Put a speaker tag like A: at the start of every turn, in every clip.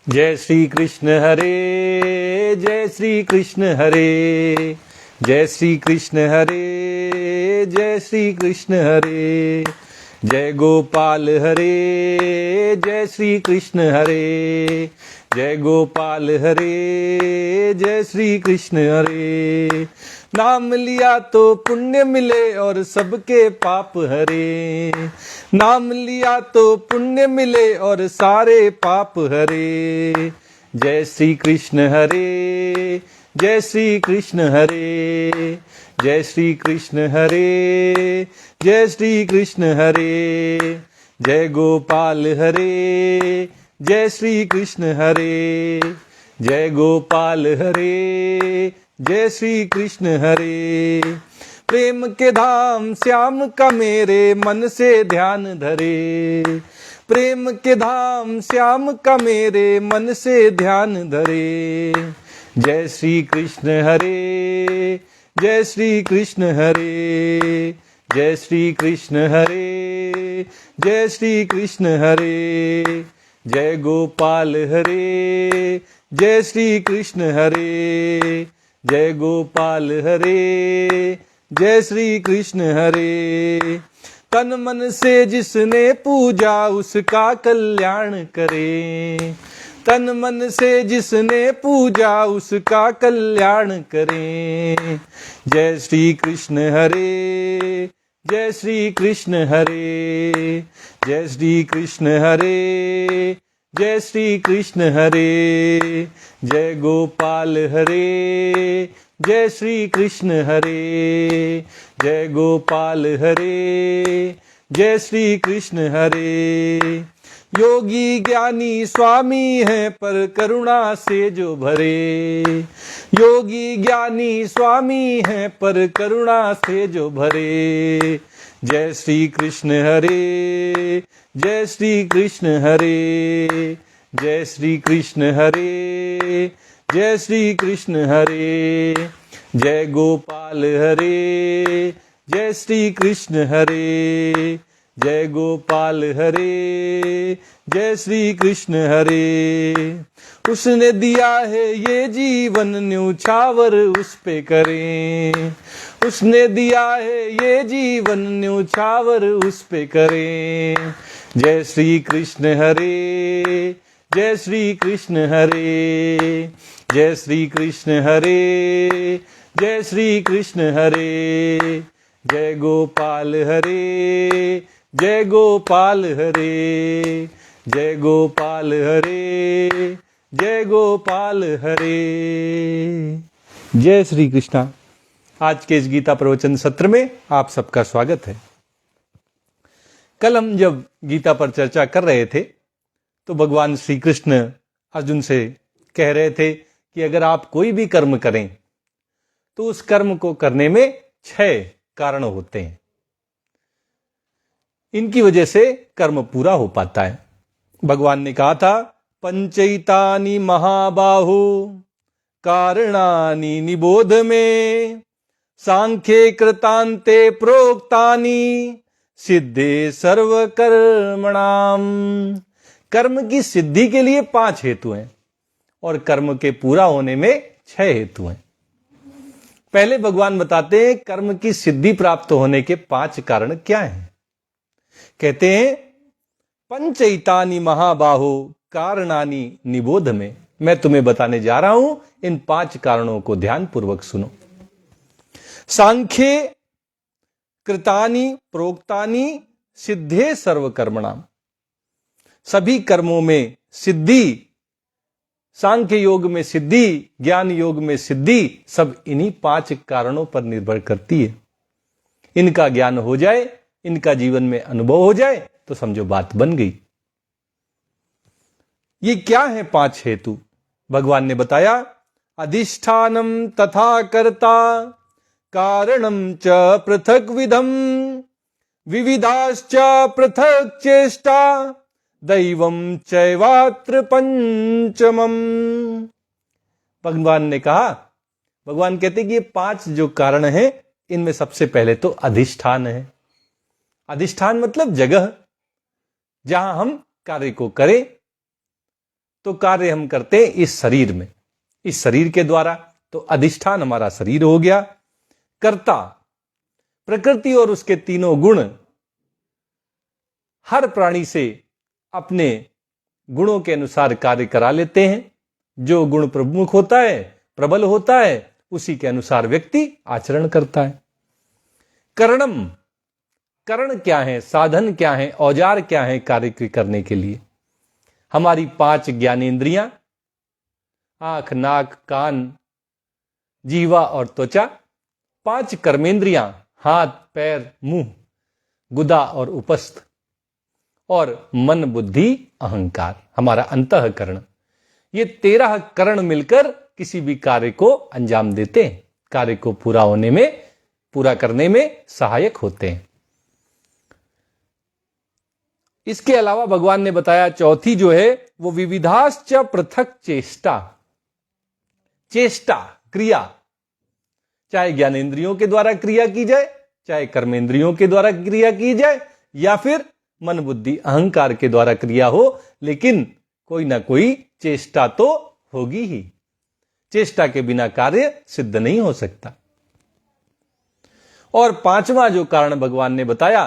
A: जय श्री कृष्ण हरे, जय श्री कृष्ण हरे, जय श्री कृष्ण हरे, जय श्री कृष्ण हरे, जय गोपाल हरे, जय श्री कृष्ण हरे, जय गोपाल हरे, जय श्री कृष्ण हरे। नाम लिया तो पुण्य मिले और सबके पाप हरे, नाम लिया तो पुण्य मिले और सारे पाप हरे। जय श्री कृष्ण हरे, जय श्री कृष्ण हरे, जय श्री कृष्ण हरे, जय श्री कृष्ण हरे, जय गोपाल हरे, जय श्री कृष्ण हरे, जय गोपाल हरे, जय श्री कृष्ण हरे। प्रेम के धाम श्याम का मेरे मन से ध्यान धरे, प्रेम के धाम श्याम का मेरे मन से ध्यान धरे। जय श्री कृष्ण हरे, जय श्री कृष्ण हरे, जय श्री कृष्ण हरे, जय श्री कृष्ण हरे, जय गोपाल हरे, जय श्री कृष्ण हरे, जय गोपाल हरे, जय श्री कृष्ण हरे। तन मन से जिसने पूजा उसका कल्याण करे, तन मन से जिसने पूजा उसका कल्याण करे। जय श्री कृष्ण हरे, जय श्री कृष्ण हरे, जय श्री कृष्ण हरे, जय श्री कृष्ण हरे, जय गोपाल हरे, जय श्री कृष्ण हरे, जय गोपाल हरे, जय श्री कृष्ण हरे। योगी ज्ञानी स्वामी है पर करुणा से जो भरे, योगी ज्ञानी स्वामी है पर करुणा से जो भरे। जय श्री कृष्ण हरे, जय श्री कृष्ण हरे, जय श्री कृष्ण हरे, जय श्री कृष्ण हरे, जय गोपाल हरे, जय श्री कृष्ण हरे, जय गोपाल हरे, जय श्री कृष्ण हरे। उसने दिया है ये जीवन न्यूछावर उस पे करें, उसने दिया है ये जीवन न्यूछावर उस पे करें। जय श्री कृष्ण हरे, जय श्री कृष्ण हरे, जय श्री कृष्ण हरे, जय श्री कृष्ण हरे, जय गोपाल हरे, जय गोपाल हरे, जय गोपाल हरे, जय गोपाल हरे। जय श्री कृष्णा। आज के इस गीता प्रवचन सत्र में आप सबका स्वागत है। कल हम जब गीता पर चर्चा कर रहे थे तो भगवान श्री कृष्ण अर्जुन से कह रहे थे कि अगर आप कोई भी कर्म करें तो उस कर्म को करने में 6 कारण होते हैं, इनकी वजह से कर्म पूरा हो पाता है। भगवान ने कहा था, पंचैतानि महाबाहु कारणानि निबोध में, सांख्ये कृतांते प्रोक्तानि सिद्धे सर्व कर्मणाम। कर्म की सिद्धि के लिए 5 हेतु हैं और कर्म के पूरा होने में 6 हेतु हैं। पहले भगवान बताते हैं कर्म की सिद्धि प्राप्त होने के 5 कारण क्या हैं। कहते हैं, पंचैतानि महाबाहो कारणानि निबोध में। मैं तुम्हें बताने जा रहा हूं, इन 5 कारणों को ध्यान पूर्वक सुनो। सांख्ये कृतानि प्रोक्तानि सिद्धे सर्वकर्मणाम। सभी कर्मों में सिद्धि, सांख्य योग में सिद्धि, ज्ञान योग में सिद्धि, सब इन्हीं 5 कारणों पर निर्भर करती है। इनका ज्ञान हो जाए, इनका जीवन में अनुभव हो जाए तो समझो बात बन गई। ये क्या है 5 हेतु? भगवान ने बताया, अधिष्ठानम तथा कर्ता कारणम च पृथक विधम विविधाश्च पृथक चेष्टा दैवम चैवात्र पंचमम। भगवान ने कहा, भगवान कहते कि ये 5 जो कारण हैं, इनमें सबसे पहले तो अधिष्ठान है। अधिष्ठान मतलब जगह जहां हम कार्य को करें। तो कार्य हम करते हैं इस शरीर में, इस शरीर के द्वारा। तो अधिष्ठान हमारा शरीर हो गया। कर्ता, प्रकृति और उसके तीनों गुण हर प्राणी से अपने गुणों के अनुसार कार्य करा लेते हैं। जो गुण प्रमुख होता है, प्रबल होता है, उसी के अनुसार व्यक्ति आचरण करता है। करणम, करण क्या है, साधन क्या है, औजार क्या है कार्य करने के लिए? हमारी 5 ज्ञानेंद्रियां, आंख, नाक, कान, जीवा और त्वचा। 5 कर्मेंद्रियां, हाथ, पैर, मुंह, गुदा और उपस्थ। और मन, बुद्धि, अहंकार, हमारा अंतःकरण। ये 13 करण मिलकर किसी भी कार्य को अंजाम देते हैं, कार्य को पूरा करने में सहायक होते हैं। इसके अलावा भगवान ने बताया चौथी जो है वो विविधाश्च पृथक चेष्टा। चेष्टा, क्रिया, चाहे ज्ञानेंद्रियों के द्वारा क्रिया की जाए, चाहे कर्मेंद्रियों के द्वारा क्रिया की जाए, या फिर मन, बुद्धि, अहंकार के द्वारा क्रिया हो, लेकिन कोई ना कोई चेष्टा तो होगी ही। चेष्टा के बिना कार्य सिद्ध नहीं हो सकता। और 5वां जो कारण भगवान ने बताया,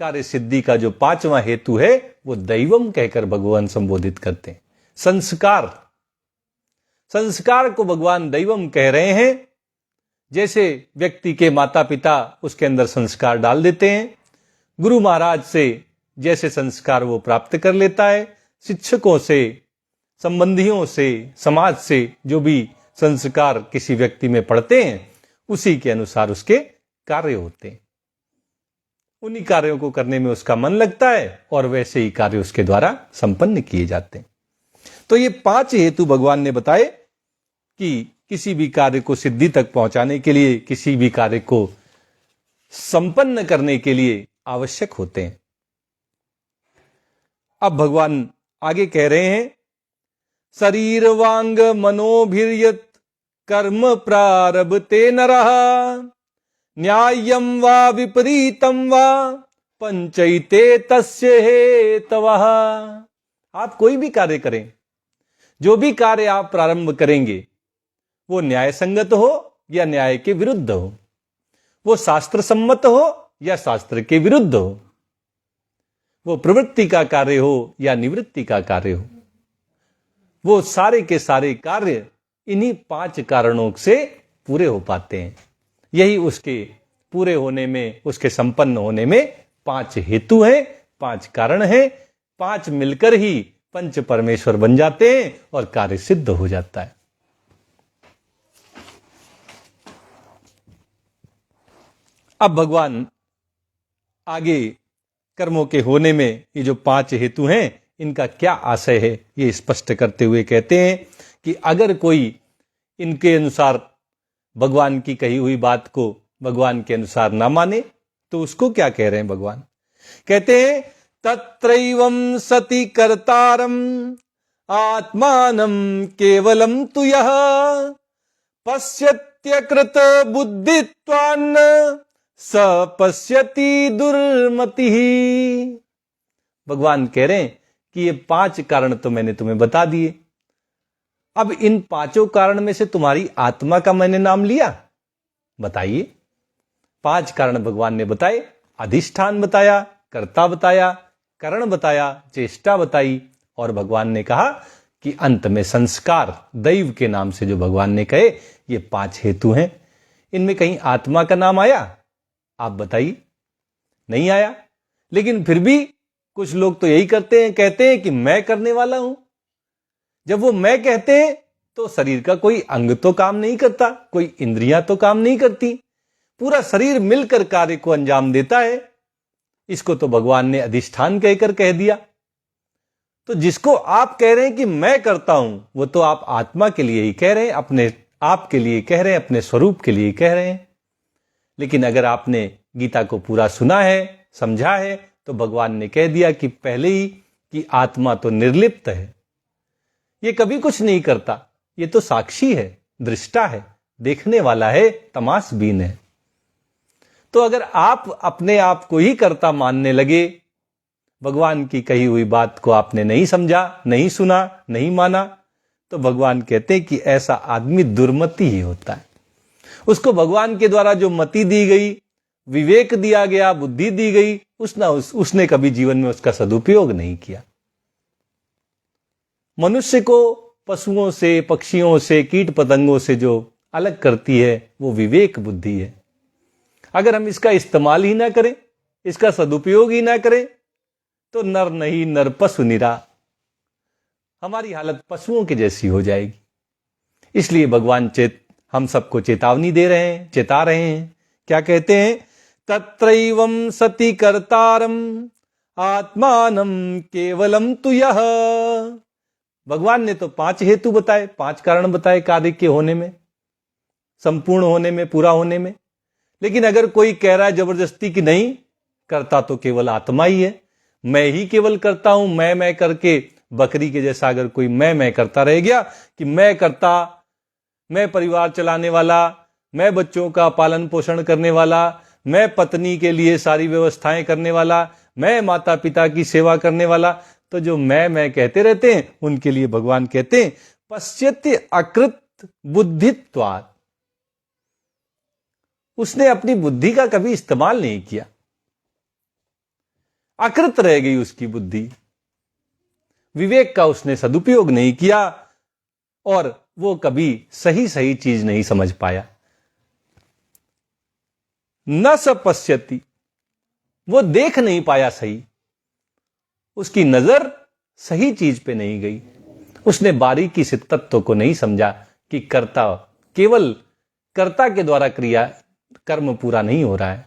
A: कार्य सिद्धि का जो 5वां हेतु है, वो दैवम कहकर भगवान संबोधित करते हैं। संस्कार, संस्कार को भगवान दैवम कह रहे हैं। जैसे व्यक्ति के माता पिता उसके अंदर संस्कार डाल देते हैं, गुरु महाराज से जैसे संस्कार वो प्राप्त कर लेता है, शिक्षकों से, संबंधियों से, समाज से जो भी संस्कार किसी व्यक्ति में पड़ते हैं, उसी के अनुसार उसके कार्य होते हैं। उन्हीं कार्यों को करने में उसका मन लगता है और वैसे ही कार्य उसके द्वारा संपन्न किए जाते हैं। तो ये 5 हेतु भगवान ने बताए कि किसी भी कार्य को सिद्धि तक पहुंचाने के लिए, किसी भी कार्य को संपन्न करने के लिए आवश्यक होते हैं। अब भगवान आगे कह रहे हैं, शरीर वांग मनोभिर्यत कर्म प्रारभते नरः न्याय्यम वा विपरीतम वा पंचैते तस्य हेतवः। आप कोई भी कार्य करें, जो भी कार्य आप प्रारंभ करेंगे, वो न्याय संगत हो या न्याय के विरुद्ध हो, वो शास्त्र सम्मत हो या शास्त्र के विरुद्ध हो, वो प्रवृत्ति का कार्य हो या निवृत्ति का कार्य हो, वो सारे के सारे कार्य इन्हीं 5 कारणों से पूरे हो पाते हैं। यही उसके पूरे होने में, उसके संपन्न होने में 5 हेतु हैं, 5 कारण हैं। 5 मिलकर ही पंच परमेश्वर बन जाते हैं और कार्य सिद्ध हो जाता है। अब भगवान आगे कर्मों के होने में ये जो 5 हेतु हैं, इनका क्या आशय है, ये स्पष्ट करते हुए कहते हैं कि अगर कोई इनके अनुसार भगवान की कही हुई बात को भगवान के अनुसार ना माने, तो उसको क्या कह रहे हैं भगवान? कहते हैं, तत्रैवं सति कर्तारम आत्मानं केवलम तु यः पश्यत्यकृत बुद्धित्वान् स पश्यति दुर्मतिः। भगवान कह रहे हैं कि ये 5 कारण तो मैंने तुम्हें बता दिए। अब इन 5 कारण में से तुम्हारी आत्मा का मैंने नाम लिया, बताइए। 5 कारण भगवान ने बताए, अधिष्ठान बताया, कर्ता बताया, करण बताया, चेष्टा बताई, और भगवान ने कहा कि अंत में संस्कार, दैव के नाम से जो भगवान ने कहे, ये 5 हेतु हैं। इनमें कहीं आत्मा का नाम आया? आप बताइए, नहीं आया। लेकिन फिर भी कुछ लोग तो यही करते हैं, कहते हैं कि मैं करने वाला हूं। जब वो मैं कहते हैं तो शरीर का कोई अंग तो काम नहीं करता, कोई इंद्रियां तो काम नहीं करती, पूरा शरीर मिलकर कार्य को अंजाम देता है। इसको तो भगवान ने अधिष्ठान कहकर कह दिया। तो जिसको आप कह रहे हैं कि मैं करता हूं, वो तो आप आत्मा के लिए ही कह रहे हैं, अपने आप के लिए कह रहे हैं, अपने स्वरूप के लिए कह रहे हैं। लेकिन अगर आपने गीता को पूरा सुना है, समझा है, तो भगवान ने कह दिया कि पहले ही कि आत्मा तो निर्लिप्त है, ये कभी कुछ नहीं करता, ये तो साक्षी है, दृष्टा है, देखने वाला है, तमाशबीन है। तो अगर आप अपने आप को ही कर्ता मानने लगे भगवान की कही हुई बात को आपने नहीं समझा, नहीं सुना, नहीं माना, तो भगवान कहते हैं कि ऐसा आदमी दुर्मति ही होता है। उसको भगवान के द्वारा जो मति दी गई, विवेक दिया गया, बुद्धि दी गई, उसने कभी जीवन में उसका सदुपयोग नहीं किया। मनुष्य को पशुओं से, पक्षियों से, कीट पतंगों से जो अलग करती है वो विवेक बुद्धि है। अगर हम इसका इस्तेमाल ही ना करें, इसका सदुपयोग ही ना करें, तो नर नहीं नर पशु निरा, हमारी हालत पशुओं के जैसी हो जाएगी। इसलिए भगवान हम सबको चेतावनी दे रहे हैं, चेता रहे हैं। क्या कहते हैं? तत्रैवं सति कर्तारम आत्मानं केवलम तु यह। भगवान ने तो 5 हेतु बताए, 5 कारण बताए कार्य के होने में, संपूर्ण होने में, पूरा होने में। लेकिन अगर कोई कह रहा है जबरदस्ती कि नहीं, करता तो केवल आत्मा ही है, मैं ही केवल करता हूं, मैं करके बकरी के जैसा अगर कोई मैं करता रह गया कि मैं करता, मैं परिवार चलाने वाला, मैं बच्चों का पालन पोषण करने वाला, मैं पत्नी के लिए सारी व्यवस्थाएं करने वाला, मैं माता पिता की सेवा करने वाला, तो जो मैं कहते रहते हैं उनके लिए भगवान कहते हैं पश्यति अकृत बुद्धित्वात्। उसने अपनी बुद्धि का कभी इस्तेमाल नहीं किया, अकृत रह गई उसकी बुद्धि, विवेक का उसने सदुपयोग नहीं किया और वो कभी सही सही चीज नहीं समझ पाया। न स पश्यति, वो देख नहीं पाया सही, उसकी नजर सही चीज पे नहीं गई, उसने बारीकी से तत्व को नहीं समझा कि कर्ता, केवल कर्ता के द्वारा क्रिया कर्म पूरा नहीं हो रहा है।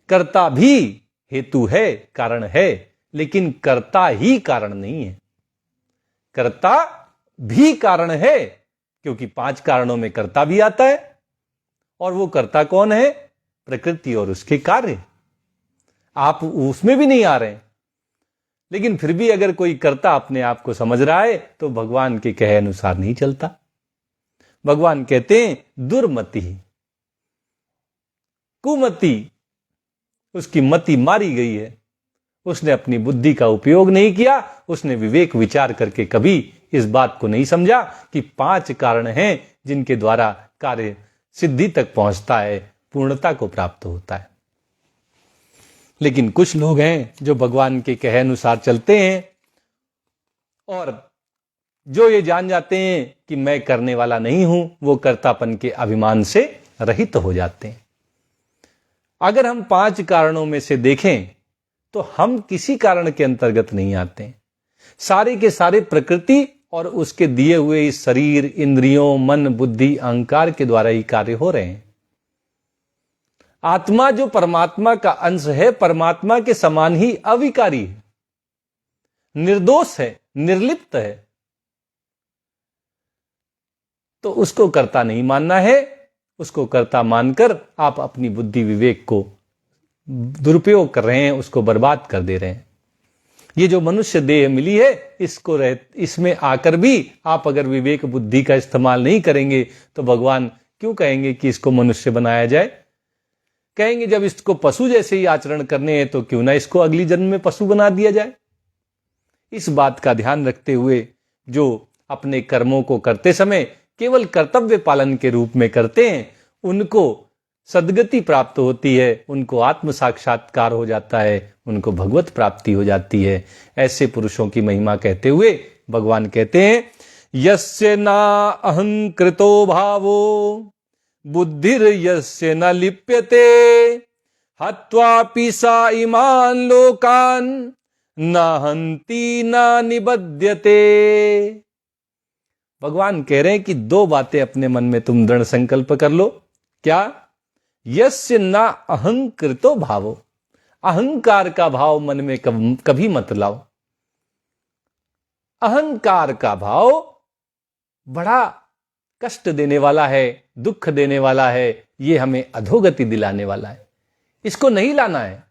A: कर्ता भी हेतु है, कारण है, लेकिन कर्ता ही कारण नहीं है। कर्ता भी कारण है, क्योंकि 5 कारणों में कर्ता भी आता है। और वो कर्ता कौन है? प्रकृति और उसके कार्य। आप उसमें भी नहीं आ रहे हैं, लेकिन फिर भी अगर कोई कर्ता अपने आप को समझ रहा है तो भगवान के कहे अनुसार नहीं चलता। भगवान कहते हैं दुर्मति, कुमति, उसकी मति मारी गई है, उसने अपनी बुद्धि का उपयोग नहीं किया, उसने विवेक विचार करके कभी इस बात को नहीं समझा कि 5 कारण हैं जिनके द्वारा कार्य सिद्धि तक पहुंचता है, पूर्णता को प्राप्त होता है। लेकिन कुछ लोग हैं जो भगवान के कहे अनुसार चलते हैं और जो ये जान जाते हैं कि मैं करने वाला नहीं हूं, वो कर्तापन के अभिमान से रहित हो जाते हैं। अगर हम 5 कारणों में से देखें तो हम किसी कारण के अंतर्गत नहीं आते। सारे के सारे प्रकृति और उसके दिए हुए इस शरीर, इंद्रियों, मन, बुद्धि, अहंकार के द्वारा ही कार्य हो रहे हैं। आत्मा जो परमात्मा का अंश है, परमात्मा के समान ही अविकारी है, निर्दोष है, निर्लिप्त है, तो उसको कर्ता नहीं मानना है। उसको कर्ता मानकर आप अपनी बुद्धि विवेक को दुरुपयोग कर रहे हैं, उसको बर्बाद कर दे रहे हैं। ये जो मनुष्य देह मिली है, इसमें आकर भी आप अगर विवेक बुद्धि का इस्तेमाल नहीं करेंगे तो भगवान क्यों कहेंगे कि इसको मनुष्य बनाया जाए? कहेंगे जब इसको पशु जैसे ही आचरण करने हैं तो क्यों ना इसको अगली जन्म में पशु बना दिया जाए। इस बात का ध्यान रखते हुए जो अपने कर्मों को करते समय केवल कर्तव्य पालन के रूप में करते हैं, उनको सद्गति प्राप्त होती है, उनको आत्म साक्षात्कार हो जाता है, उनको भगवत प्राप्ति हो जाती है। ऐसे पुरुषों की महिमा कहते हुए भगवान कहते हैं यस्य ना अहंकृतो भावो बुद्धिर यस्य न लिप्यते हत्वापि सा इमान लोकान न हंति न निबध्यते। भगवान कह रहे हैं कि 2 बातें अपने मन में तुम दृढ़ संकल्प कर लो। क्या? यस्य न अहंकृतो भावो, अहंकार का भाव मन में कभी मत लाओ। अहंकार का भाव बड़ा कष्ट देने वाला है, दुख देने वाला है, ये हमें अधोगति दिलाने वाला है। इसको नहीं लाना है।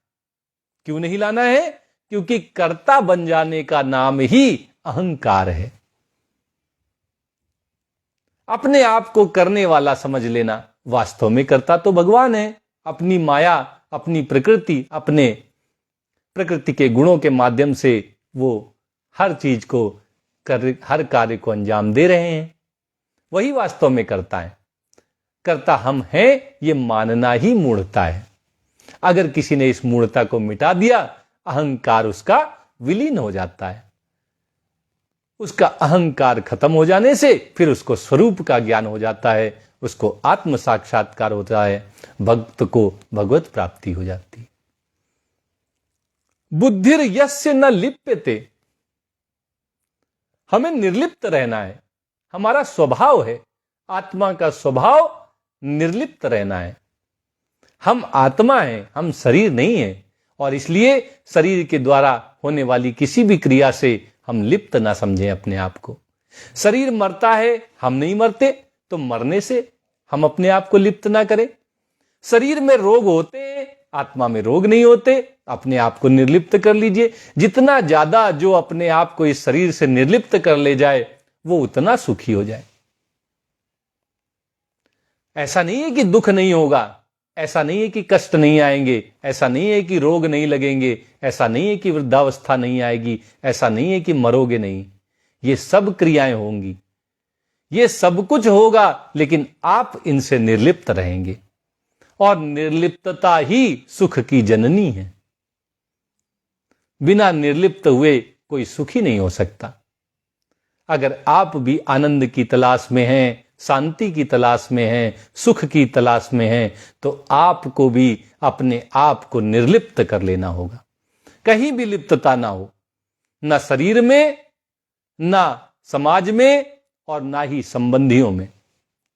A: क्यों नहीं लाना है? क्योंकि कर्ता बन जाने का नाम ही अहंकार है। अपने आप को करने वाला समझ लेना, वास्तव में कर्ता तो भगवान है। अपनी माया, अपनी प्रकृति, अपने प्रकृति के गुणों के माध्यम से वो हर चीज को हर कार्य को अंजाम दे रहे हैं। वही वास्तव में करता है। करता हम हैं, ये मानना ही मूढ़ता है। अगर किसी ने इस मूढ़ता को मिटा दिया, अहंकार उसका विलीन हो जाता है। उसका अहंकार खत्म हो जाने से फिर उसको स्वरूप का ज्ञान हो जाता है, उसको आत्म साक्षात्कार होता है, भक्त को भगवत प्राप्ति हो जाती है। बुद्धिर यस्य न लिप्यते, हमें निर्लिप्त रहना है। हमारा स्वभाव है, आत्मा का स्वभाव निर्लिप्त रहना है। हम आत्मा हैं, हम शरीर नहीं है, और इसलिए शरीर के द्वारा होने वाली किसी भी क्रिया से हम लिप्त ना समझें अपने आप को। शरीर मरता है, हम नहीं मरते, तो मरने से हम अपने आप को लिप्त ना करें। शरीर में रोग होते हैं, आत्मा में रोग नहीं होते, अपने आप को निर्लिप्त कर लीजिए। जितना ज्यादा जो अपने आप को इस शरीर से निर्लिप्त कर ले जाए, वो उतना सुखी हो जाए। ऐसा नहीं है कि दुख नहीं होगा, ऐसा नहीं है कि कष्ट नहीं आएंगे, ऐसा नहीं है कि रोग नहीं लगेंगे, ऐसा नहीं है कि वृद्धावस्था नहीं आएगी, ऐसा नहीं है कि मरोगे नहीं। ये सब क्रियाएं होंगी, ये सब कुछ होगा, लेकिन आप इनसे निर्लिप्त रहेंगे। और निर्लिप्तता ही सुख की जननी है। बिना निर्लिप्त हुए कोई सुखी नहीं हो सकता। अगर आप भी आनंद की तलाश में हैं, शांति की तलाश में हैं, सुख की तलाश में हैं, तो आपको भी अपने आप को निर्लिप्त कर लेना होगा। कहीं भी लिप्तता ना हो, ना शरीर में, ना समाज में, और ना ही संबंधियों में।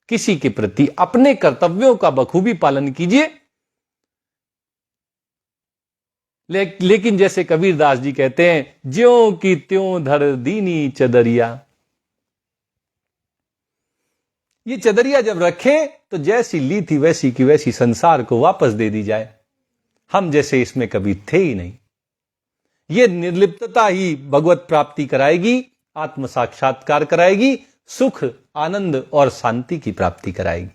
A: किसी के प्रति अपने कर्तव्यों का बखूबी पालन कीजिए। लेकिन जैसे कबीरदास जी कहते हैं, ज्यों की त्यों धर दीनी चदरिया। ये चदरिया जब रखें तो जैसी ली थी वैसी की वैसी संसार को वापस दे दी जाए। हम जैसे इसमें कभी थे ही नहीं। ये निर्लिप्तता ही भगवत प्राप्ति कराएगी, आत्म साक्षात्कार कराएगी, सुख, आनंद और शांति की प्राप्ति कराएगी।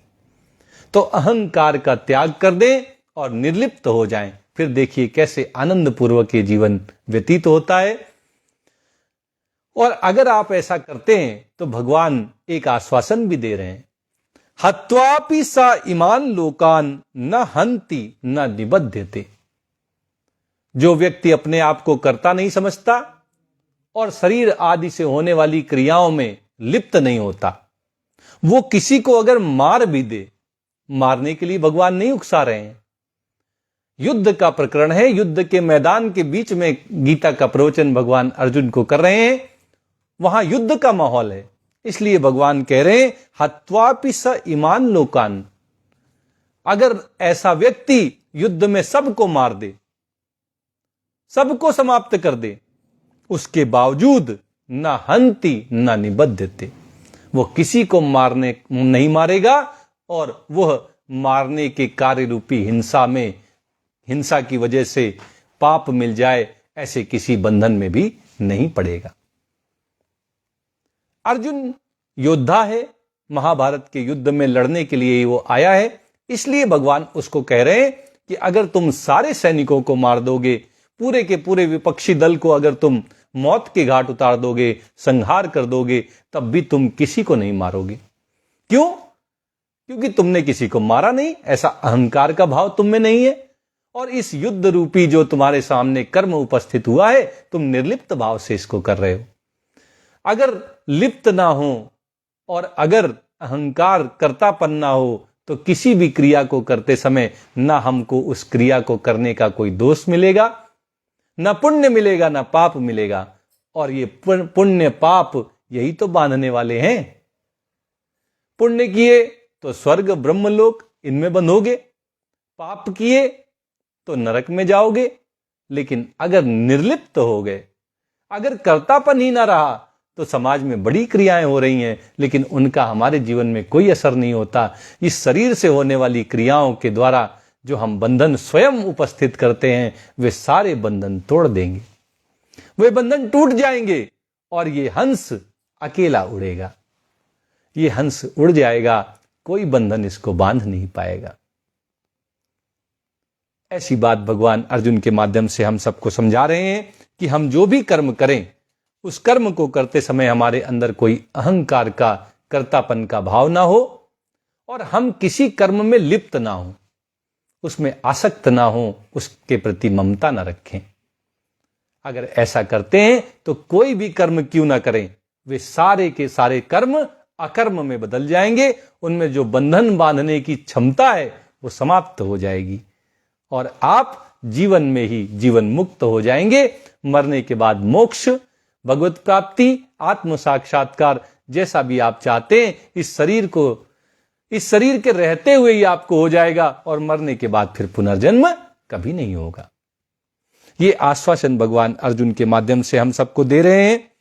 A: तो अहंकार का त्याग कर दें और निर्लिप्त हो जाएं, फिर देखिए कैसे आनंद पूर्वक ये जीवन व्यतीत होता है। और अगर आप ऐसा करते हैं तो भगवान एक आश्वासन भी दे रहे हैं, हत्वापि सा इमान लोकान न हंति न निबध्यते। जो व्यक्ति अपने आप को कर्ता नहीं समझता और शरीर आदि से होने वाली क्रियाओं में लिप्त नहीं होता, वो किसी को अगर मार भी दे, मारने के लिए भगवान नहीं उकसा रहे हैं। युद्ध का प्रकरण है, युद्ध के मैदान के बीच में गीता का प्रवचन भगवान अर्जुन को कर रहे हैं। वहां युद्ध का माहौल है, इसलिए भगवान कह रहे हैं हत्वापि स इमान लोकान। अगर ऐसा व्यक्ति युद्ध में सबको मार दे, सबको समाप्त कर दे, उसके बावजूद न हंति न निबद्धते, वो किसी को मारने नहीं मारेगा, और वह मारने के कार्य रूपी हिंसा में, हिंसा की वजह से पाप मिल जाए, ऐसे किसी बंधन में भी नहीं पड़ेगा। अर्जुन योद्धा है, महाभारत के युद्ध में लड़ने के लिए वो आया है, इसलिए भगवान उसको कह रहे हैं कि अगर तुम सारे सैनिकों को मार दोगे, पूरे के पूरे विपक्षी दल को अगर तुम मौत के घाट उतार दोगे, संहार कर दोगे, तब भी तुम किसी को नहीं मारोगे। क्यों? क्योंकि तुमने किसी को मारा नहीं, ऐसा अहंकार का भाव तुम में नहीं है। और इस युद्ध रूपी जो तुम्हारे सामने कर्म उपस्थित हुआ है, तुम निर्लिप्त भाव से इसको कर रहे हो। अगर लिप्त ना हो और अगर अहंकार कर्तापन ना हो, तो किसी भी क्रिया को करते समय ना हमको उस क्रिया को करने का कोई दोष मिलेगा, ना पुण्य मिलेगा, ना पाप मिलेगा। और ये पुण्य पाप यही तो बांधने वाले हैं। पुण्य किए तो स्वर्ग ब्रह्मलोक, इनमें बंधोगे, पाप किए तो नरक में जाओगे। लेकिन अगर निर्लिप्त हो गए, अगर कर्तापन ही ना रहा, तो समाज में बड़ी क्रियाएं हो रही हैं, लेकिन उनका हमारे जीवन में कोई असर नहीं होता। इस शरीर से होने वाली क्रियाओं के द्वारा जो हम बंधन स्वयं उपस्थित करते हैं, वे सारे बंधन तोड़ देंगे, वे बंधन टूट जाएंगे, और ये हंस अकेला उड़ेगा। ये हंस उड़ जाएगा, कोई बंधन इसको बांध नहीं पाएगा। ऐसी बात भगवान अर्जुन के माध्यम से हम सबको समझा रहे हैं कि हम जो भी कर्म करें, उस कर्म को करते समय हमारे अंदर कोई अहंकार का, कर्तापन का भाव ना हो और हम किसी कर्म में लिप्त ना हो, उसमें आसक्त ना हो, उसके प्रति ममता ना रखें। अगर ऐसा करते हैं तो कोई भी कर्म क्यों ना करें, वे सारे के सारे कर्म अकर्म में बदल जाएंगे। उनमें जो बंधन बांधने की क्षमता है वो समाप्त हो जाएगी और आप जीवन में ही जीवन मुक्त हो जाएंगे। मरने के बाद मोक्ष, भगवत प्राप्ति, आत्म साक्षात्कार जैसा भी आप चाहते हैं, इस शरीर के रहते हुए ही आपको हो जाएगा और मरने के बाद फिर पुनर्जन्म कभी नहीं होगा। ये आश्वासन भगवान अर्जुन के माध्यम से हम सबको दे रहे हैं।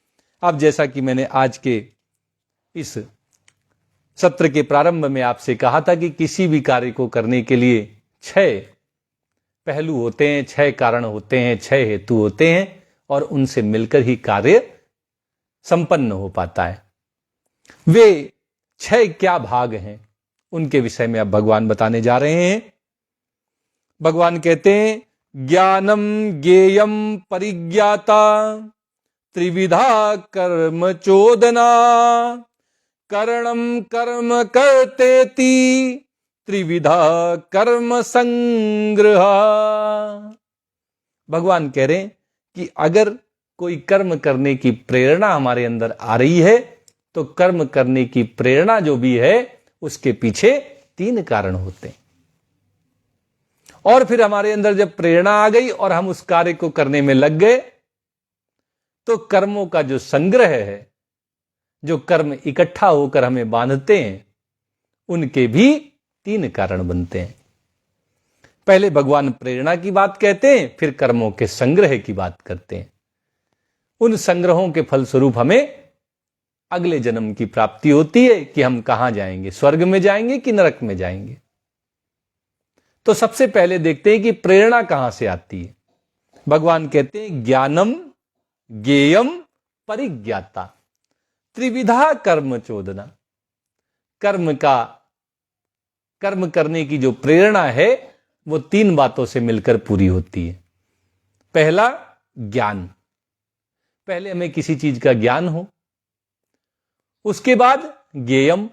A: अब जैसा कि मैंने आज के इस सत्र के प्रारंभ में आपसे कहा था कि किसी भी कार्य को करने के लिए 6 पहलू होते हैं, 6 कारण होते हैं, 6 हेतु होते हैं और उनसे मिलकर ही कार्य संपन्न हो पाता है। वे 6 क्या भाग हैं, उनके विषय में अब भगवान बताने जा रहे हैं। भगवान कहते हैं, ज्ञानम ज्ञेयम परिज्ञाता त्रिविधा कर्म चोदना करणम कर्म कर्तेति त्रिविधा कर्म संग्रह। भगवान कह रहे हैं कि अगर कोई कर्म करने की प्रेरणा हमारे अंदर आ रही है तो कर्म करने की प्रेरणा जो भी है उसके पीछे 3 कारण होते हैं। और फिर हमारे अंदर जब प्रेरणा आ गई और हम उस कार्य को करने में लग गए तो कर्मों का जो संग्रह है, जो कर्म इकट्ठा होकर हमें बांधते हैं, उनके भी 3 कारण बनते हैं। पहले भगवान प्रेरणा की बात कहते हैं, फिर कर्मों के संग्रह की बात करते हैं। उन संग्रहों के फलस्वरूप हमें अगले जन्म की प्राप्ति होती है कि हम कहां जाएंगे, स्वर्ग में जाएंगे कि नरक में जाएंगे। तो सबसे पहले देखते हैं कि प्रेरणा कहां से आती है। भगवान कहते हैं, ज्ञानम ज्ञेयम परिज्ञाता त्रिविधा कर्म चोदना। कर्म करने की जो प्रेरणा है वो 3 बातों से मिलकर पूरी होती है। पहला, ज्ञान। पहले हमें किसी चीज का ज्ञान हो। उसके बाद ज्ञेयम,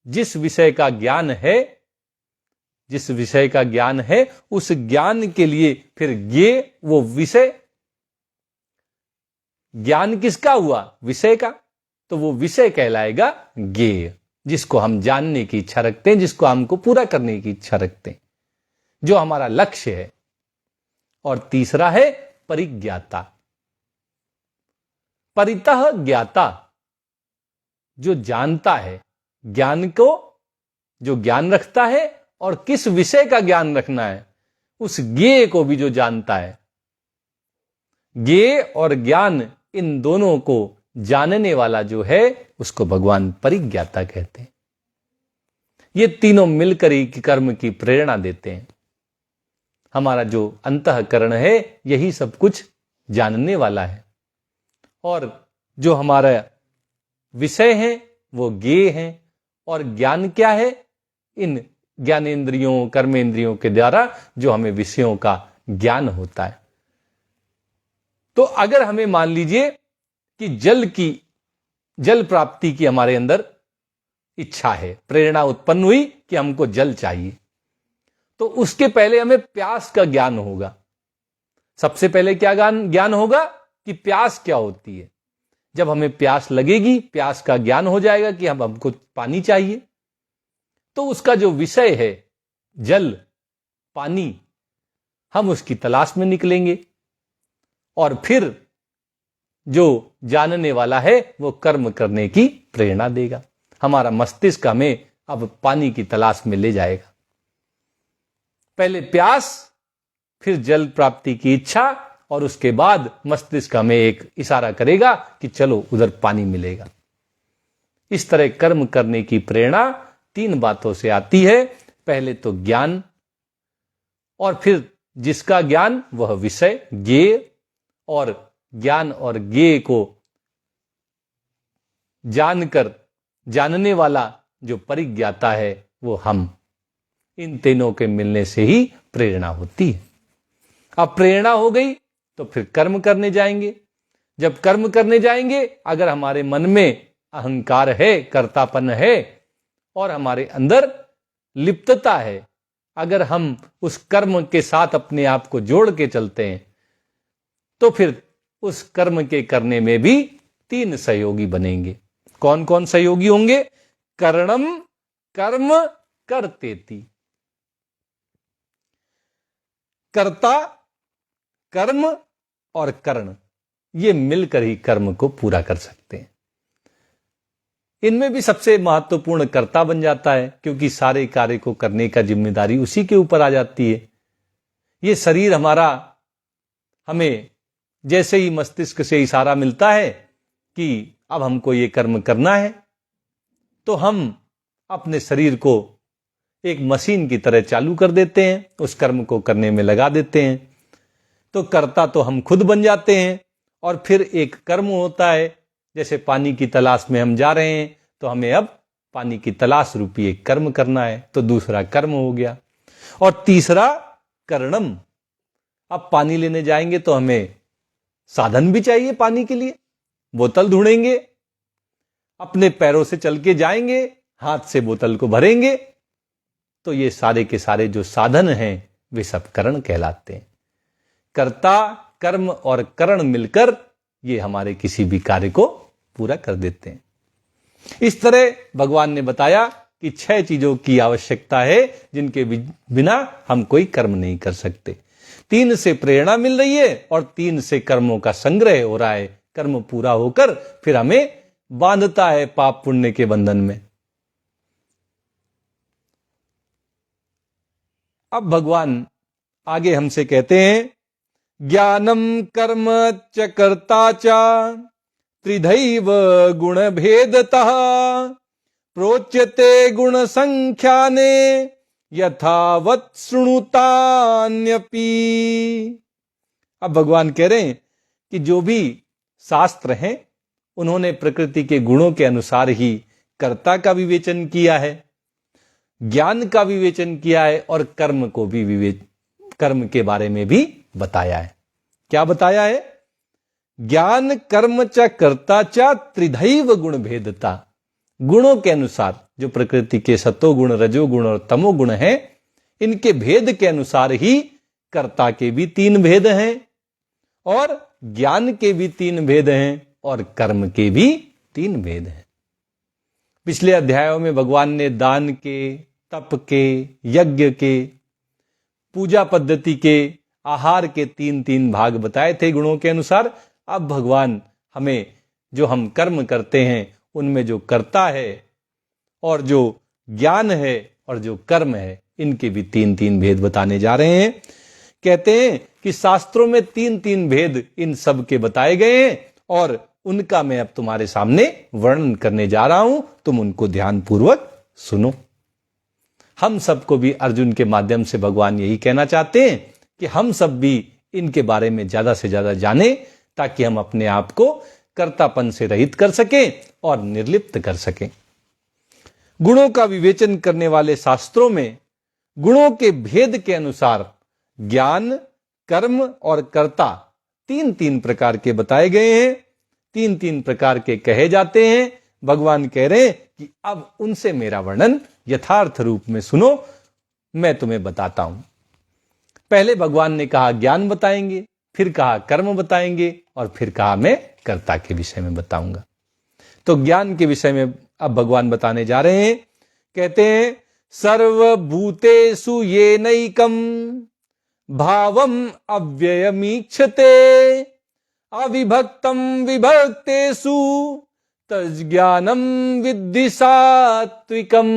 A: जिस विषय का ज्ञान है उस ज्ञान के लिए फिर ज्ञेय, वो विषय। ज्ञान किसका हुआ? विषय का। तो वो विषय कहलाएगा ज्ञेय, जिसको हम जानने की इच्छा रखते हैं, जिसको हमको पूरा करने की इच्छा रखते हैं, जो हमारा लक्ष्य है। और तीसरा है परिज्ञाता। परितः ज्ञाता, जो जानता है, ज्ञान को जो ज्ञान रखता है और किस विषय का ज्ञान रखना है, उस ज्ञेय को भी जो जानता है। ज्ञेय और ज्ञान, इन दोनों को जानने वाला जो है उसको भगवान परिज्ञाता कहते हैं। ये तीनों मिलकर ही कर्म की प्रेरणा देते हैं। हमारा जो अंतःकरण है यही सब कुछ जानने वाला है और जो हमारा विषय है वो ज्ञेय है। और ज्ञान क्या है? इन ज्ञानेंद्रियों, कर्मेंद्रियों के द्वारा जो हमें विषयों का ज्ञान होता है। तो अगर हमें मान लीजिए कि जल प्राप्ति की हमारे अंदर इच्छा है, प्रेरणा उत्पन्न हुई कि हमको जल चाहिए, तो उसके पहले हमें प्यास का ज्ञान होगा। सबसे पहले क्या ज्ञान होगा कि प्यास क्या होती है। जब हमें प्यास लगेगी, प्यास का ज्ञान हो जाएगा कि हमको पानी चाहिए, तो उसका जो विषय है जल, पानी, हम उसकी तलाश में निकलेंगे। और फिर जो जानने वाला है वो कर्म करने की प्रेरणा देगा। हमारा मस्तिष्क हमें अब पानी की तलाश में ले जाएगा। पहले प्यास, फिर जल प्राप्ति की इच्छा और उसके बाद मस्तिष्क हमें एक इशारा करेगा कि चलो उधर पानी मिलेगा। इस तरह कर्म करने की प्रेरणा 3 बातों से आती है। पहले तो ज्ञान, और फिर जिसका ज्ञान वह विषय ज्ञेय, और ज्ञान और ज्ञेय को जानकर जानने वाला जो परिज्ञाता है वो हम। इन तीनों के मिलने से ही प्रेरणा होती है। अब प्रेरणा हो गई तो फिर कर्म करने जाएंगे। जब कर्म करने जाएंगे, अगर हमारे मन में अहंकार है, कर्तापन है और हमारे अंदर लिप्तता है, अगर हम उस कर्म के साथ अपने आप को जोड़ के चलते हैं, तो फिर उस कर्म के करने में भी 3 सहयोगी बनेंगे। कौन कौन सहयोगी होंगे? करणम, कर्म, कर्तेति। कर्ता, कर्म और कर्ण, ये मिलकर ही कर्म को पूरा कर सकते हैं। इनमें भी सबसे महत्वपूर्ण कर्ता बन जाता है, क्योंकि सारे कार्य को करने का जिम्मेदारी उसी के ऊपर आ जाती है। ये शरीर हमारा, हमें जैसे ही मस्तिष्क से इशारा मिलता है कि अब हमको ये कर्म करना है, तो हम अपने शरीर को एक मशीन की तरह चालू कर देते हैं, उस कर्म को करने में लगा देते हैं। तो कर्ता तो हम खुद बन जाते हैं। और फिर एक कर्म होता है, जैसे पानी की तलाश में हम जा रहे हैं, तो हमें अब पानी की तलाश रूपी एक कर्म करना है, तो दूसरा कर्म हो गया। और तीसरा कर्णम, अब पानी लेने जाएंगे तो हमें साधन भी चाहिए पानी के लिए। बोतल ढूंढेंगे, अपने पैरों से चल के जाएंगे, हाथ से बोतल को भरेंगे। तो ये सारे के सारे जो साधन हैं वे सब करण कहलाते हैं। कर्ता, कर्म और करण मिलकर ये हमारे किसी भी कार्य को पूरा कर देते हैं। इस तरह भगवान ने बताया कि 6 चीजों की आवश्यकता है, जिनके बिना हम कोई कर्म नहीं कर सकते। 3 से प्रेरणा मिल रही है और 3 से कर्मों का संग्रह हो रहा है। कर्म पूरा होकर फिर हमें बांधता है पाप पुण्य के बंधन में। अब भगवान आगे हमसे कहते हैं, ज्ञानम कर्म च कर्ता च त्रिधैव गुण भेदतः प्रोच्यते गुण संख्याने यथावत् शृणुतान्यपि। अब भगवान कह रहे हैं कि जो भी शास्त्र हैं, उन्होंने प्रकृति के गुणों के अनुसार ही कर्ता का विवेचन किया है, ज्ञान का विवेचन किया है और कर्म को भी कर्म के बारे में भी बताया है। क्या बताया है? ज्ञान कर्म च कर्ता च त्रिधैव गुण भेदता। गुणों के अनुसार, जो प्रकृति के सतोगुण, रजोगुण और तमोगुण हैं, इनके भेद के अनुसार ही कर्ता के भी 3 भेद हैं और ज्ञान के भी 3 भेद हैं और कर्म के भी 3 भेद हैं। पिछले अध्यायों में भगवान ने दान के, तप के, यज्ञ के, पूजा पद्धति के, आहार के 3 भाग बताए थे गुणों के अनुसार। अब भगवान हमें जो हम कर्म करते हैं उनमें जो कर्ता है और जो ज्ञान है और जो कर्म है, इनके भी 3 भेद बताने जा रहे हैं। कहते हैं कि शास्त्रों में 3 भेद इन सब के बताए गए हैं और उनका मैं अब तुम्हारे सामने वर्णन करने जा रहा हूं, तुम उनको ध्यानपूर्वक सुनो। हम सबको भी अर्जुन के माध्यम से भगवान यही कहना चाहते हैं कि हम सब भी इनके बारे में ज्यादा से ज्यादा जाने, ताकि हम अपने आप को कर्तापन से रहित कर सकें और निर्लिप्त कर सकें। गुणों का विवेचन करने वाले शास्त्रों में गुणों के भेद के अनुसार ज्ञान, कर्म और कर्ता 3 प्रकार के बताए गए हैं, 3 प्रकार के कहे जाते हैं। भगवान कह रहे हैं कि अब उनसे मेरा वर्णन यथार्थ रूप में सुनो, मैं तुम्हें बताता हूं। पहले भगवान ने कहा ज्ञान बताएंगे, फिर कहा कर्म बताएंगे और फिर कहा मैं कर्ता के विषय में बताऊंगा। तो ज्ञान के विषय में अब भगवान बताने जा रहे हैं। कहते हैं, सर्वभूतेषु येनैकं भावम अव्ययमीक्षते अविभक्तम विभक्तेषु तज्ज्ञानम विद्धि सात्विकम।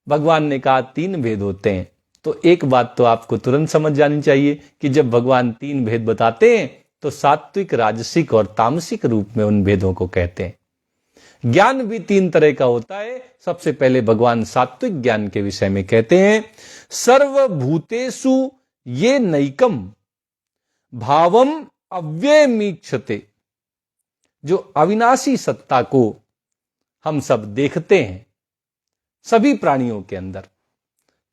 A: भगवान ने कहा 3 भेद होते हैं। तो एक बात तो आपको तुरंत समझ जानी चाहिए कि जब भगवान 3 भेद बताते हैं तो सात्विक, राजसिक और तामसिक रूप में उन भेदों को कहते हैं। ज्ञान भी 3 तरह का होता है। सबसे पहले भगवान सात्विक ज्ञान के विषय में कहते हैं, सर्वभूतेषु ये नैकम भावम अव्ययमीक्षते। जो अविनाशी सत्ता को हम सब देखते हैं सभी प्राणियों के अंदर,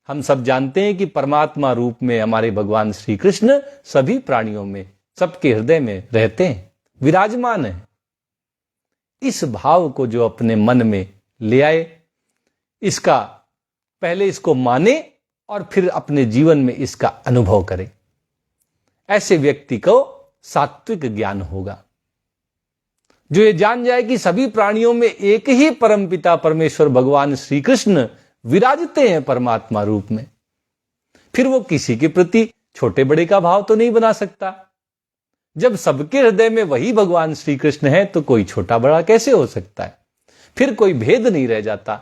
A: हम सब जानते हैं कि परमात्मा रूप में हमारे भगवान श्री कृष्ण सभी प्राणियों में, सबके हृदय में रहते हैं, विराजमान हैं। इस भाव को जो अपने मन में ले आए, इसका पहले इसको माने और फिर अपने जीवन में इसका अनुभव करे, ऐसे व्यक्ति को सात्विक ज्ञान होगा। जो ये जान जाए कि सभी प्राणियों में एक ही परमपिता परमेश्वर भगवान श्री कृष्ण विराजते हैं परमात्मा रूप में, फिर वो किसी के प्रति छोटे बड़े का भाव तो नहीं बना सकता। जब सबके हृदय में वही भगवान श्री कृष्ण है तो कोई छोटा बड़ा कैसे हो सकता है? फिर कोई भेद नहीं रह जाता,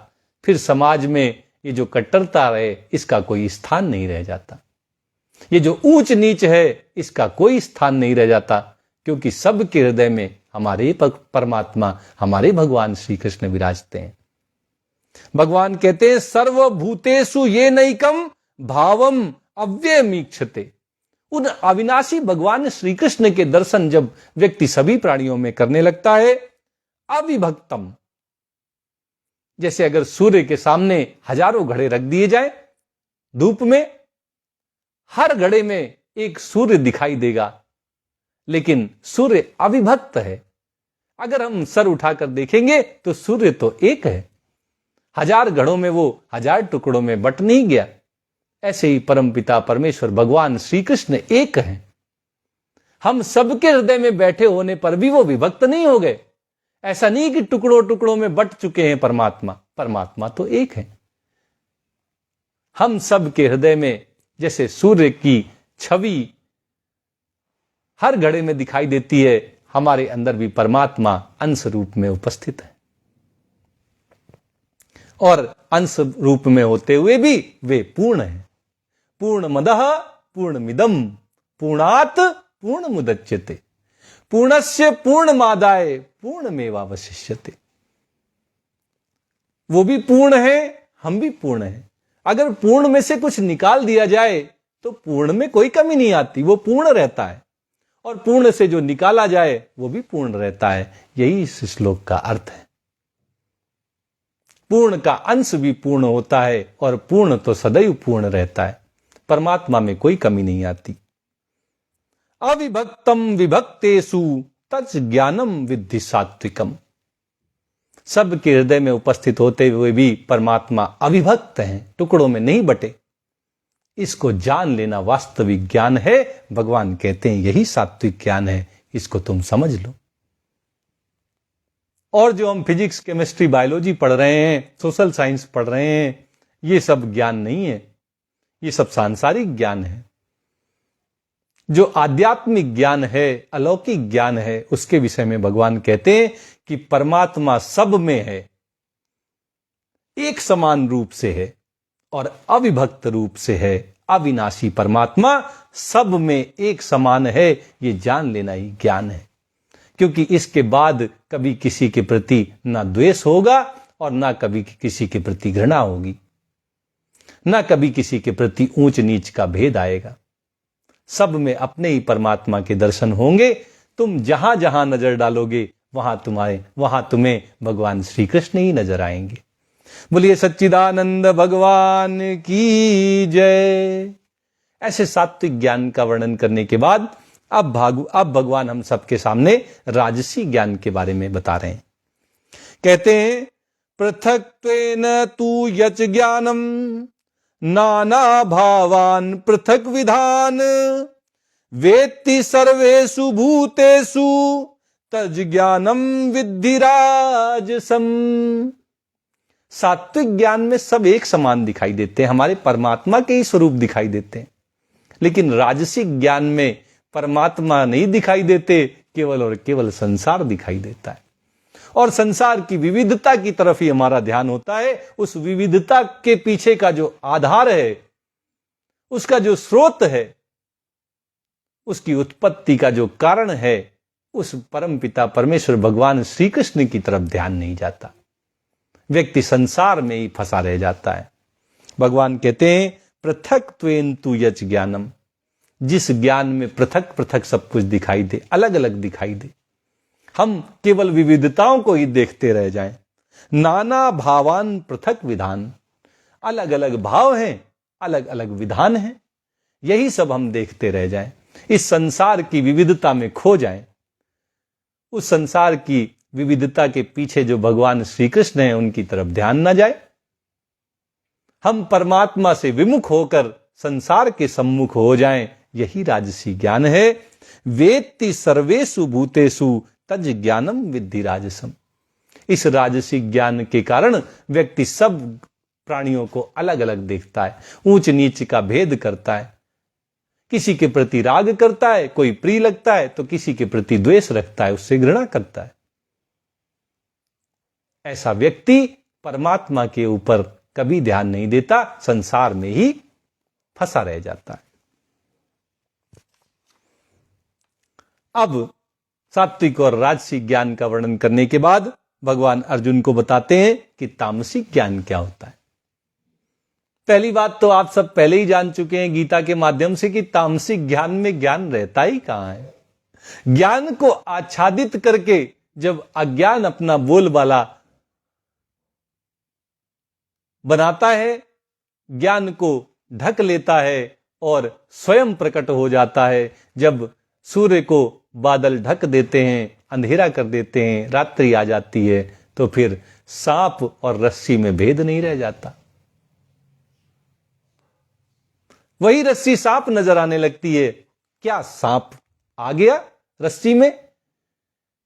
A: फिर समाज में ये जो कट्टरता रहे इसका कोई स्थान नहीं रह जाता, ये जो ऊंच नीच है इसका कोई स्थान नहीं रह जाता, क्योंकि सबके हृदय में हमारे परमात्मा, हमारे भगवान श्री कृष्ण विराजते हैं। भगवान कहते हैं सर्वभूतेषु ये नैकम भावम अव्ययमीक्षते। उन अविनाशी भगवान श्री कृष्ण के दर्शन जब व्यक्ति सभी प्राणियों में करने लगता है, अविभक्तम, जैसे अगर सूर्य के सामने हजारों घड़े रख दिए जाए धूप में, हर घड़े में एक सूर्य दिखाई देगा, लेकिन सूर्य अविभक्त है। अगर हम सर उठाकर देखेंगे तो सूर्य तो एक है, हजार घड़ों में वो हजार टुकड़ों में बट नहीं गया। ऐसे ही परमपिता परमेश्वर भगवान श्री कृष्ण एक हैं। हम सबके हृदय में बैठे होने पर भी वो विभक्त नहीं हो गए। ऐसा नहीं कि टुकड़ों टुकड़ों में बट चुके हैं परमात्मा, परमात्मा तो एक है। हम सबके हृदय में जैसे सूर्य की छवि हर घड़े में दिखाई देती है, हमारे अंदर भी परमात्मा अंश रूप में उपस्थित है, और अंश रूप में होते हुए भी वे पूर्ण हैं। पूर्णमदः पूर्णमिदं पूर्णात् पूर्णमुदच्यते पूर्णस्य पूर्णमादाय पूर्णमेवावशिष्यते। वो भी पूर्ण है, हम भी पूर्ण हैं। अगर पूर्ण में से कुछ निकाल दिया जाए तो पूर्ण में कोई कमी नहीं आती, वो पूर्ण रहता है, और पूर्ण से जो निकाला जाए वो भी पूर्ण रहता है। यही इस श्लोक का अर्थ है। पूर्ण का अंश भी पूर्ण होता है और पूर्ण तो सदैव पूर्ण रहता है। परमात्मा में कोई कमी नहीं आती। अविभक्तम विभक्तेषु तत् ज्ञानम विद्धि सात्विकम। सबके हृदय में उपस्थित होते हुए भी परमात्मा अविभक्त हैं, टुकड़ों में नहीं बटे। इसको जान लेना वास्तविक ज्ञान है। भगवान कहते हैं यही सात्विक ज्ञान है, इसको तुम समझ लो। और जो हम फिजिक्स, केमिस्ट्री, बायोलॉजी पढ़ रहे हैं, सोशल साइंस पढ़ रहे हैं, ये सब ज्ञान नहीं है, ये सब सांसारिक ज्ञान है। जो आध्यात्मिक ज्ञान है, अलौकिक ज्ञान है, उसके विषय में भगवान कहते हैं कि परमात्मा सब में है, एक समान रूप से है और अविभक्त रूप से है। अविनाशी परमात्मा सब में एक समान है, ये जान लेना ही ज्ञान है। क्योंकि इसके बाद कभी किसी के प्रति ना द्वेष होगा और ना कभी किसी के प्रति घृणा होगी, ना कभी किसी के प्रति ऊंच नीच का भेद आएगा। सब में अपने ही परमात्मा के दर्शन होंगे। तुम जहां जहां नजर डालोगे वहां तुम्हें भगवान श्री कृष्ण ही नजर आएंगे। बोलिए सच्चिदानंद भगवान की जय। ऐसे सात्विक ज्ञान का वर्णन करने के बाद अब भगवान हम सबके सामने राजसी ज्ञान के बारे में बता रहे हैं। कहते हैं पृथक्त्वेन तु यच ज्ञानम नाना भावान पृथक विधान वेत्ति सर्वेषु भूतेषु तज ज्ञानम विद्धि राजसम। सात्विक ज्ञान में सब एक समान दिखाई देते हैं, हमारे परमात्मा के ही स्वरूप दिखाई देते हैं। लेकिन राजसिक ज्ञान में परमात्मा नहीं दिखाई देते, केवल और केवल संसार दिखाई देता है, और संसार की विविधता की तरफ ही हमारा ध्यान होता है। उस विविधता के पीछे का जो आधार है, उसका जो स्रोत है, उसकी उत्पत्ति का जो कारण है, उस परमपिता परमेश्वर भगवान श्री कृष्ण की तरफ ध्यान नहीं जाता। व्यक्ति संसार में ही फंसा रह जाता है। भगवान कहते हैं पृथक्त्वेन तु यच ज्ञानम। जिस ज्ञान में पृथक पृथक सब कुछ दिखाई दे, अलग अलग दिखाई दे, हम केवल विविधताओं को ही देखते रह जाएं। नाना भावान पृथक विधान। अलग अलग भाव हैं, अलग अलग विधान हैं। यही सब हम देखते रह जाएं, इस संसार की विविधता में खो जाएं। उस संसार की विविधता के पीछे जो भगवान श्री कृष्ण हैं उनकी तरफ ध्यान ना जाए। हम परमात्मा से विमुख होकर संसार के सम्मुख हो जाएं, यही राजसी ज्ञान है। वेत्ति सर्वेषु भूतेषु तज ज्ञानम विद्धि राजसम। इस राजसी ज्ञान के कारण व्यक्ति सब प्राणियों को अलग अलग देखता है, ऊंच नीच का भेद करता है, किसी के प्रति राग करता है, कोई प्रिय लगता है तो किसी के प्रति द्वेष रखता है, उससे घृणा करता है। ऐसा व्यक्ति परमात्मा के ऊपर कभी ध्यान नहीं देता, संसार में ही फंसा रह जाता है। अब सात्विक और राजसिक ज्ञान का वर्णन करने के बाद भगवान अर्जुन को बताते हैं कि तामसिक ज्ञान क्या होता है। पहली बात तो आप सब पहले ही जान चुके हैं गीता के माध्यम से कि तामसिक ज्ञान में ज्ञान रहता ही कहां है। ज्ञान को आच्छादित करके जब अज्ञान अपना बोलबाला बनाता है, ज्ञान को ढक लेता है और स्वयं प्रकट हो जाता है। जब सूर्य को बादल ढक देते हैं, अंधेरा कर देते हैं, रात्रि आ जाती है, तो फिर सांप और रस्सी में भेद नहीं रह जाता। वही रस्सी सांप नजर आने लगती है। क्या सांप आ गया रस्सी में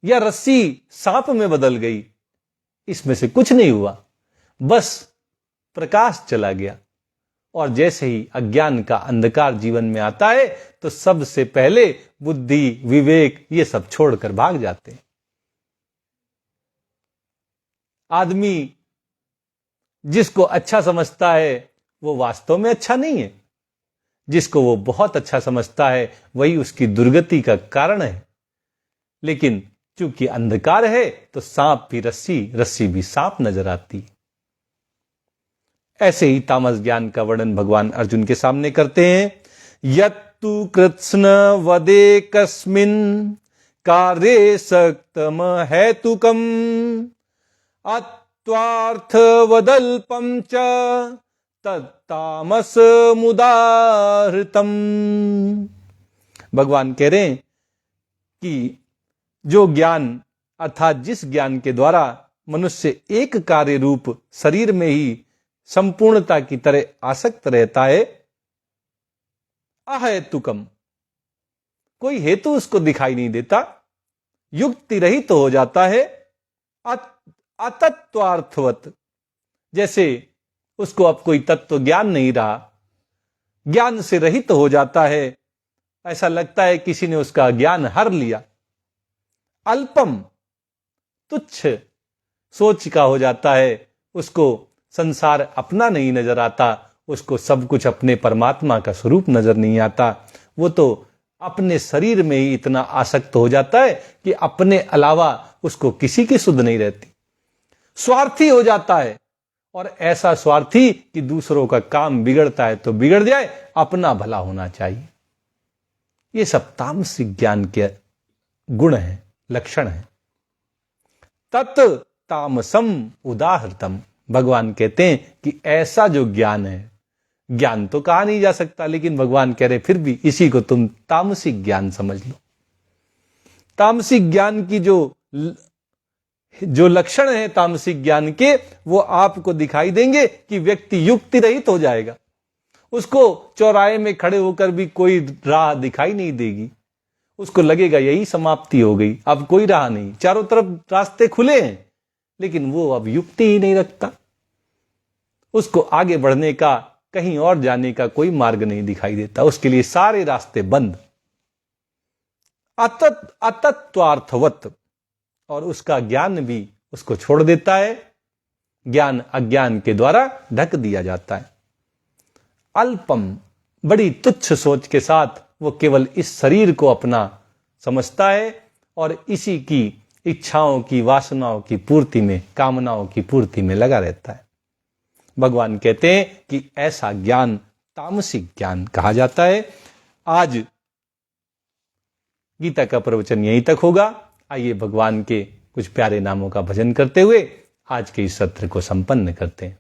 A: या रस्सी सांप में बदल गई? इसमें से कुछ नहीं हुआ, बस प्रकाश चला गया। और जैसे ही अज्ञान का अंधकार जीवन में आता है तो सबसे पहले बुद्धि, विवेक ये सब छोड़कर भाग जाते हैं। आदमी जिसको अच्छा समझता है वो वास्तव में अच्छा नहीं है, जिसको वो बहुत अच्छा समझता है वही उसकी दुर्गति का कारण है। लेकिन चूंकि अंधकार है तो सांप भी रस्सी, रस्सी भी सांप नजर आती है। ऐसे ही तामस ज्ञान का वर्णन भगवान अर्जुन के सामने करते हैं। यत्तु कृत्स्न वदे कस्मिन कार्ये सक्तम हेतुकम अत्वार्थ वदल्पम च तत्तामस मुदाहृतम। भगवान कह रहे हैं कि जो ज्ञान अर्थात जिस ज्ञान के द्वारा मनुष्य एक कार्य रूप शरीर में ही संपूर्णता की तरह आसक्त रहता है, अहेतुकम, कोई हेतु उसको दिखाई नहीं देता, युक्ति रहित तो हो जाता है, अतत्वार्थवत, जैसे उसको अब कोई तत्व ज्ञान नहीं रहा, ज्ञान से रहित हो जाता है, ऐसा लगता है किसी ने उसका ज्ञान हर लिया। अल्पम, तुच्छ सोच का हो जाता है, उसको संसार अपना नहीं नजर आता, उसको सब कुछ अपने परमात्मा का स्वरूप नजर नहीं आता। वो तो अपने शरीर में ही इतना आसक्त हो जाता है कि अपने अलावा उसको किसी की सुध नहीं रहती। स्वार्थी हो जाता है, और ऐसा स्वार्थी कि दूसरों का काम बिगड़ता है तो बिगड़ जाए, अपना भला होना चाहिए। ये सब तामसिक ज्ञान के गुण हैं, लक्षण हैं। तत् तामसम उदाहृतम, भगवान कहते हैं कि ऐसा जो ज्ञान है, ज्ञान तो कहा नहीं जा सकता, लेकिन भगवान कह रहे फिर भी इसी को तुम तामसिक ज्ञान समझ लो। तामसिक ज्ञान की जो लक्षण है तामसिक ज्ञान के, वो आपको दिखाई देंगे कि व्यक्ति युक्ति रहित हो जाएगा। उसको चौराहे में खड़े होकर भी कोई राह दिखाई नहीं देगी, उसको लगेगा यही समाप्ति हो गई, अब कोई राह नहीं, चारों तरफ रास्ते खुले हैं, लेकिन वो अब युक्ति ही नहीं रखता। उसको आगे बढ़ने का, कहीं और जाने का कोई मार्ग नहीं दिखाई देता, उसके लिए सारे रास्ते बंद। अतत्वार्थवत, और उसका ज्ञान भी उसको छोड़ देता है, ज्ञान अज्ञान के द्वारा ढक दिया जाता है। अल्पम, बड़ी तुच्छ सोच के साथ वो केवल इस शरीर को अपना समझता है और इसी की इच्छाओं की, वासनाओं की पूर्ति में, कामनाओं की पूर्ति में लगा रहता है। भगवान कहते हैं कि ऐसा ज्ञान तामसिक ज्ञान कहा जाता है। आज गीता का प्रवचन यहीं तक होगा। आइए भगवान के कुछ प्यारे नामों का भजन करते हुए आज के इस सत्र को संपन्न करते हैं।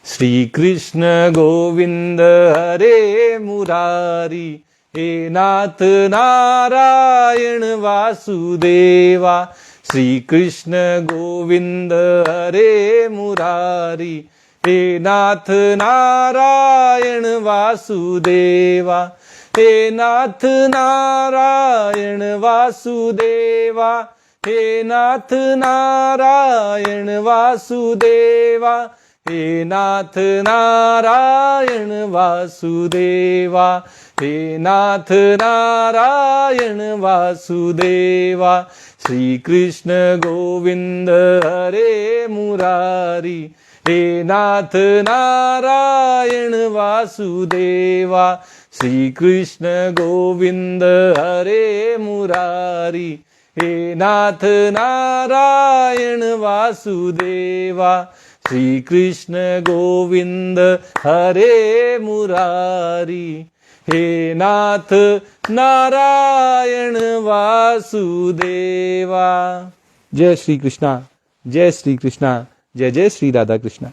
A: श्री कृष्ण गोविंद हरे मुरारी, हे नाथ नारायण वासुदेवा। श्री कृष्ण गोविंद हरे मुरारी, हे नाथ नारायण वासुदेवा, हे नाथ नारायण वासुदेवा, हे नाथ नारायण वासुदेवा, हे नाथ नारायण वासुदेवा, हे नाथ नारायण वासुदेवा। श्री कृष्ण गोविंद हरे मुरारी, हे नाथ नारायण वासुदेवा। श्री कृष्ण गोविंद हरे मुरारी, हे नाथ नारायण वासुदेवा। श्री कृष्ण गोविंद हरे मुरारी, हे नाथ नारायण वासुदेवा। जय श्री कृष्णा, जय श्री कृष्णा, जय जय श्री राधा कृष्णा।